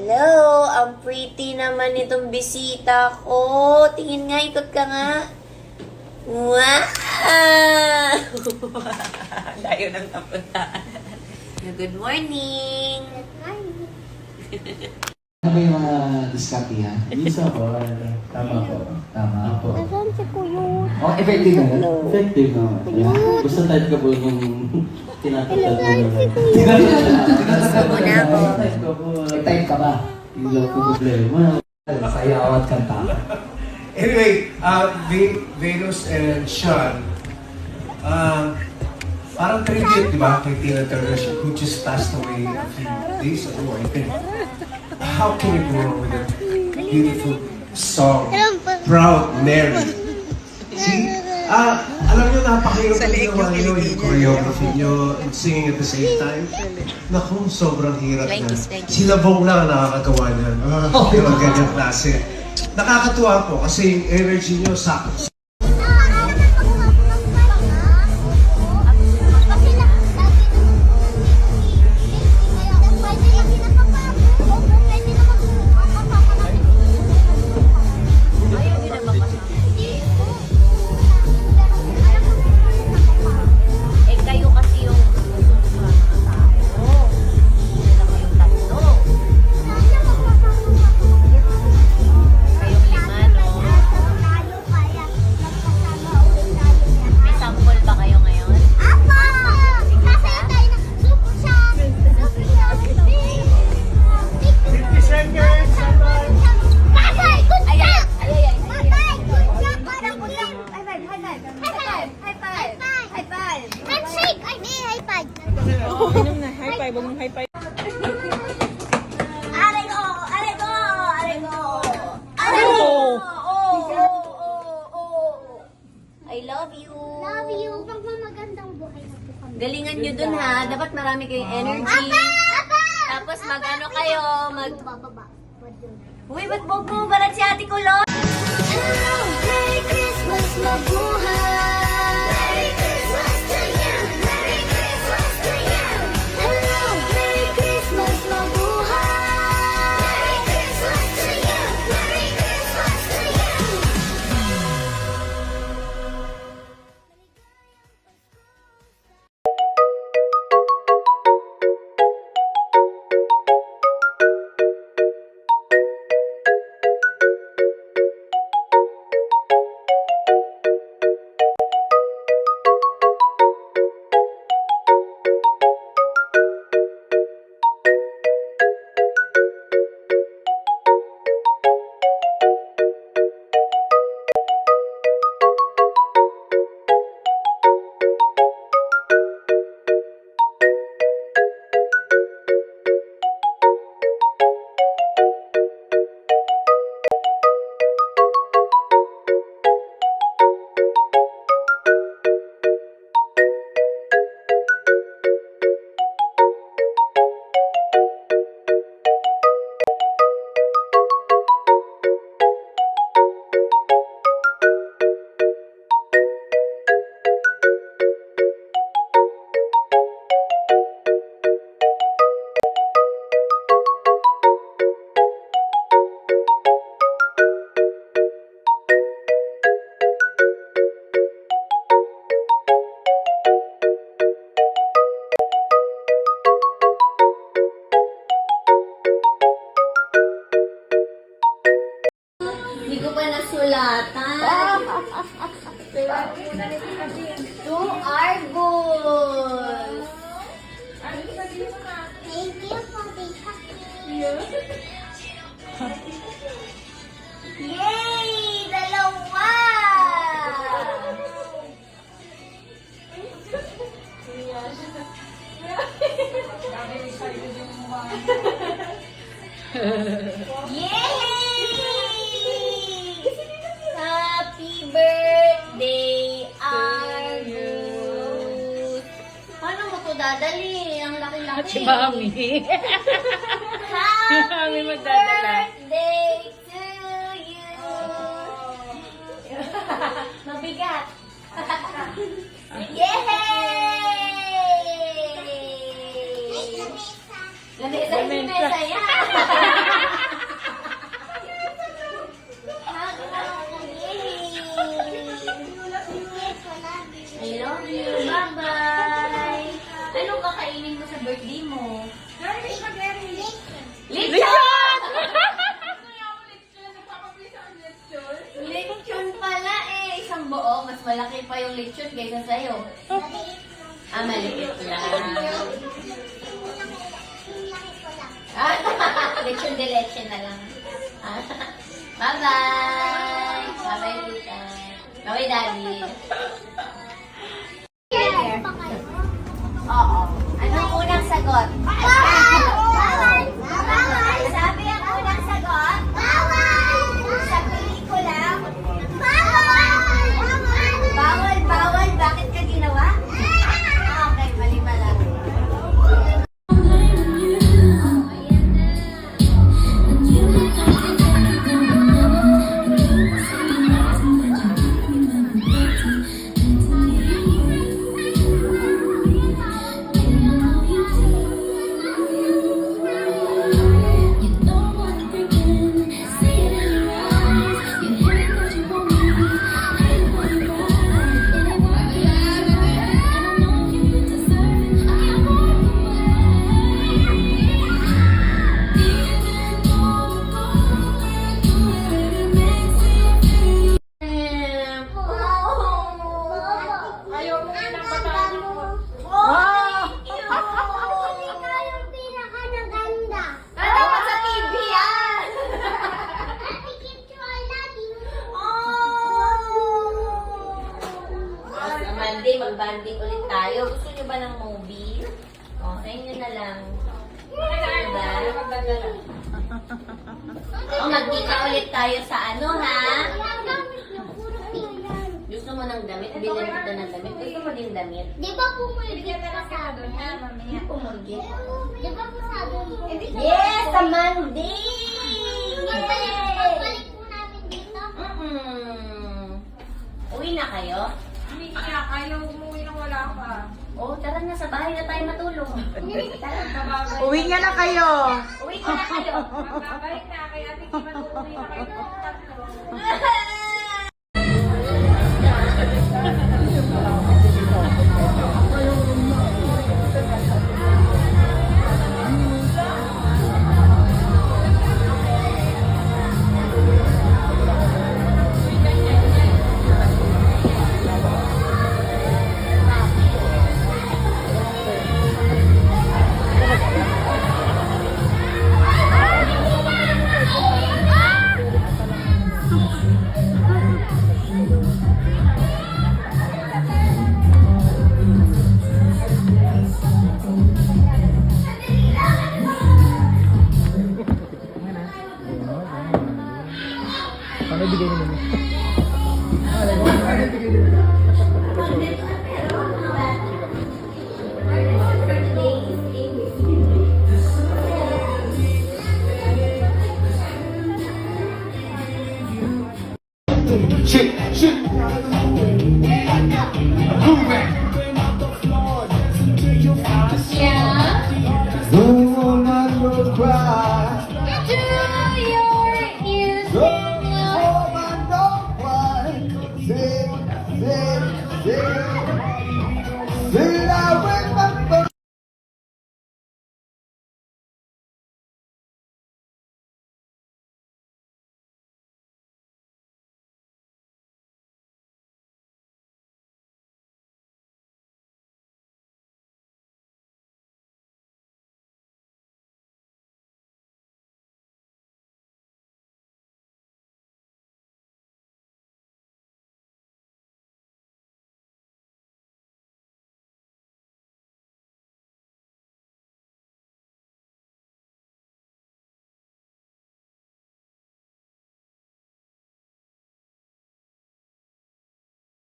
Hello! Ang pretty naman itong bisita ko. Tingin nga, ikot ka nga. Wow! Layo ng napuntaan. Good morning! Ano ba yung mga diskarte ha? Isa po, tama po. Tama po. Nasaan si Kuya? Oh, effective na. Effective naman. Gusto type ka po yung tinatagtad mo na lang. Tinatagtad mo Muna ako. Type ka po. Type ka ba? Hindi ko problema. Sayaw at kanta. Anyway, Venus and Sean, parang tribute, di ba, kay Tina Turner, who just passed away a few days ago, I think. How can you go wrong with a beautiful song, Proud Mary? See, alam niyo, napakahirap yung ginawa niyo, yung choreography niyo, and singing at the same time. Naku, sobrang hirap na. Sila Bong lang ang nakakagawa niyan. Yung mga ganyan klase. Nakakatuwa po kasi yung energy niyo sakto. I love you. Love you. Magmamagandang buhay na po kami. Galingan nyo dun ha. Dapat marami kayong energy. Tapos mag-ano kayo, Bababa. Uy, ba't bumubalat si Ate Kulot? Hello, Merry Christmas, mabuhay! Merry Christmas to you! Merry Christmas to you! Hello, Merry Christmas, mabuhay! Merry Christmas to you! Merry Christmas to you! Hindi ko pa nasulatan. To Argos. Thank you for the Yay! Dalawa! Yay! Happy birthday, Argus! Paano mo to dadali? Ang laki-laki. Si Mami. Happy Mami magdadala. birthday to you! Mabigat. Yay! Lamesa. Lamesa yung mesa yan. ang lechon kaysa sa'yo. Ah, maliit lang. Lechon de leche na lang. Bye-bye! Bye-bye, tita. Bye-bye, daddy. Oo. Anong unang sagot? Bawal! Sabi ang unang sagot? Bawal! Sa pelikula? Bawal! Bawal! Bakit ka ginawa? Okay, mali pala. Dapat sa TV yan! Sa Monday, mag-banding ulit tayo. Gusto nyo ba ng movie? O, sa inyo na lang. Diba? O, magkita ulit tayo sa ano, ha? Gusto mo ng damit? Bilhin kita ng damit. Gusto mo din damit? Di ba pumulgit ka sa amin? Hindi pumulgit. Di ba po sabi mo? Yes! Sa Monday! Pagbalik po namin dito. Uwi na kayo? Hindi nga, ayaw umuwi nang wala pa. O, tara na, sa bahay na tayo matulog. Tara. Uwi nga na kayo. Uwi ka na kayo. Babalik na, kaya hindi mag-uwi na kayo ng tatlo. Paano bigay naman mo? Shit, shit. Move back. No woman will cry. No woman don't cry. Say, I remember.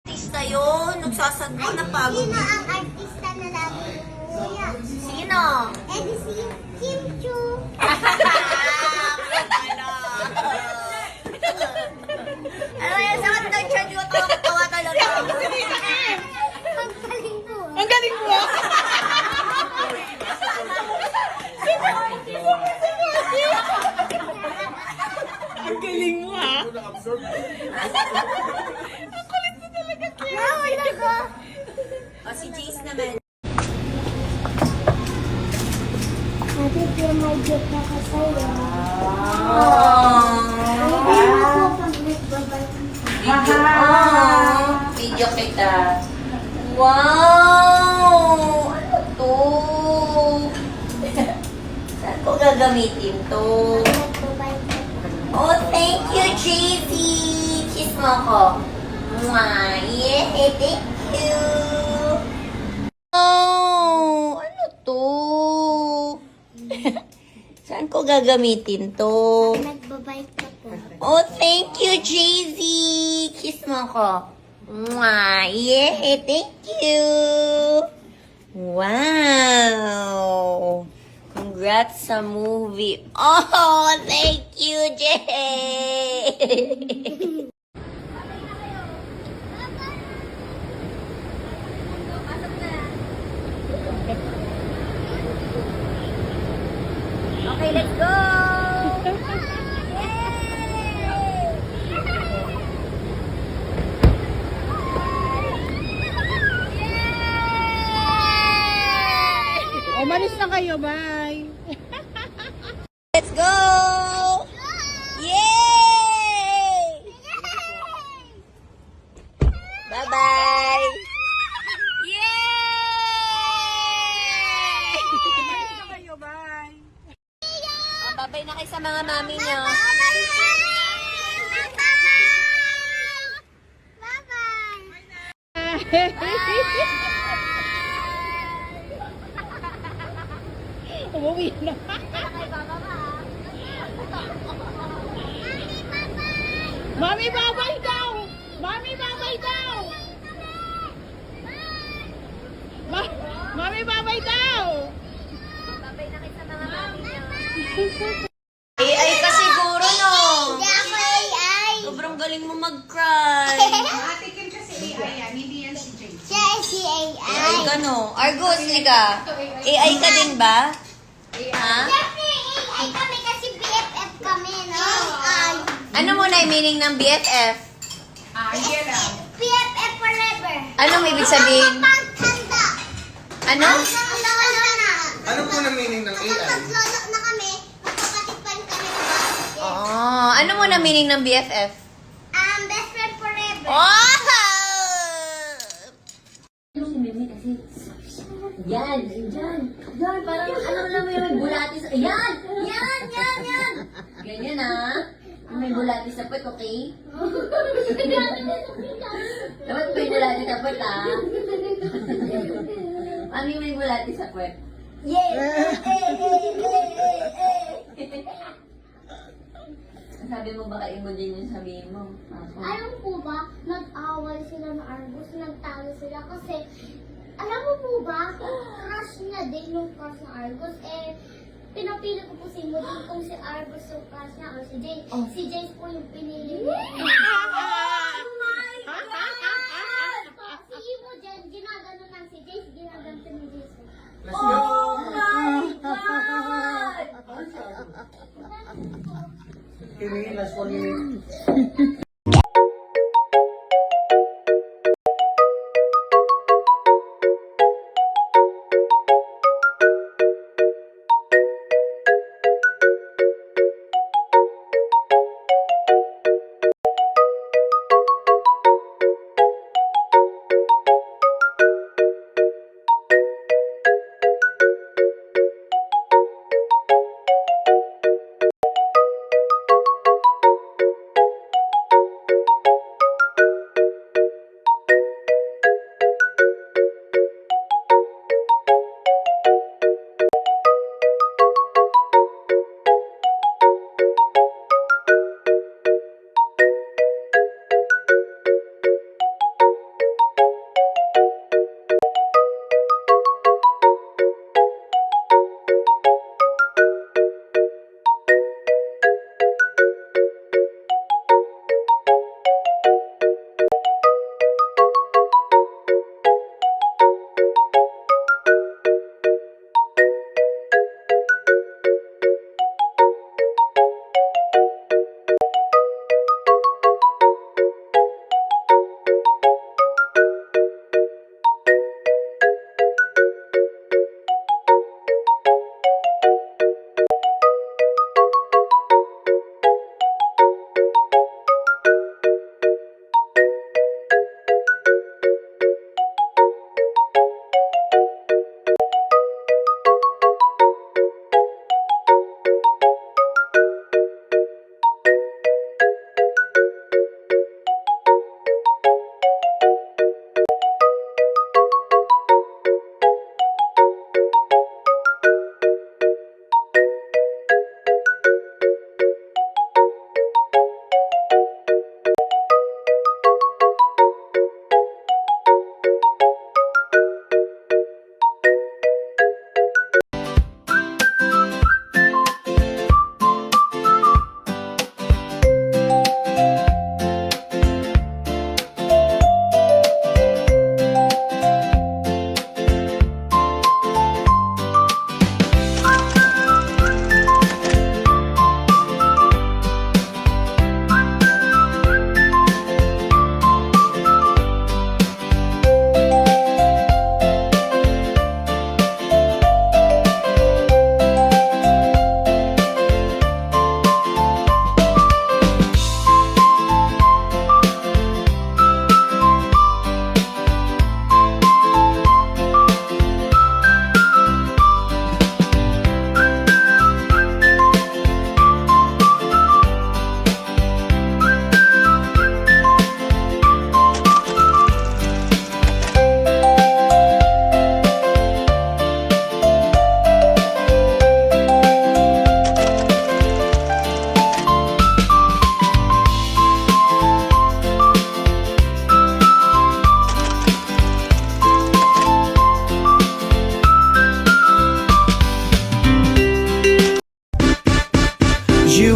Artista yun. Nagsasagwa na pagod. Sino ang artista na lagi? Sino? Eh di si Kim Chu. Ano yan? Saan ka chan yung tawa talaga? Ang galing ko. Ang galing mo! Ang galing mo, ha? Nawala ko. O, si Jace naman. Ate, kaya may gift na ka sa'yo. Aww. Hindi mo ko pag nagbabalik. Aww. May Bibidyo kita. Wow! Ano to? Saan ko gagamitin to? Oh, thank you, JC! Kiss mo ako. Mwah! Yeah, thank you! Oh! Ano to? Saan ko gagamitin to? Nagbabike ka po. Oh, thank you, JZ! Kiss mo ako. Mwah! Yeah, thank you! Wow! Congrats sa movie. Oh, thank you, Jay! Okay, let's go! Umalis na kayo, bye! Let's go! Yay! Bye-bye! Yay! Kayo, bye! Babay na kayo sa mga mami nyo. Umuwi na. Mami, babay daw! Mami, babay daw! Mami, babay daw! Babay na kayo sa mga mami nyo. AI ka siguro, no? Hindi ako AI. Sobrang galing mo mag-cry. Atikin kasi AI yan, hindi yan si Jay. Siya si AI AI. ka, no? Argus, ka. AI ka din ba? Ha? Siyempre, AI kami kasi BFF kami, no? AI. Ano muna yung meaning ng BFF? Yan lang. BFF forever. Anong ibig sabihin? Pagtanda. Ano? Lolo na. Ano po ang meaning ng Kapag AI? lolo na kami, magkapatid pa rin kami, diba? Oh, ano muna meaning ng BFF? Best friend forever. Oh! Yan, yan. Yan, parang ano lang may bulatis. Yan, yan, yan, yan. Ganyan ah. May bulatis sa puwet, okay? Dapat may bulatis sa puwet ah. Ano yung may bulatis sa puwet? Sabi mo baka iba din yung sabihin mo. Alam po ba, nag-away sila ng Argus, nagtalo sila kasi, alam mo po ba, crush niya din yung crush ng Argus, pinapili ko po si Modin kung si Argus yung crush niya or si James. Si James po yung pinili niya. Si Imo dyan, ginagano lang si James, ginaganto ni James. Oh my God! Last 1 minute.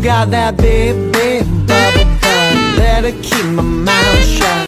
got that big, big bubble butt. Better keep my mouth shut.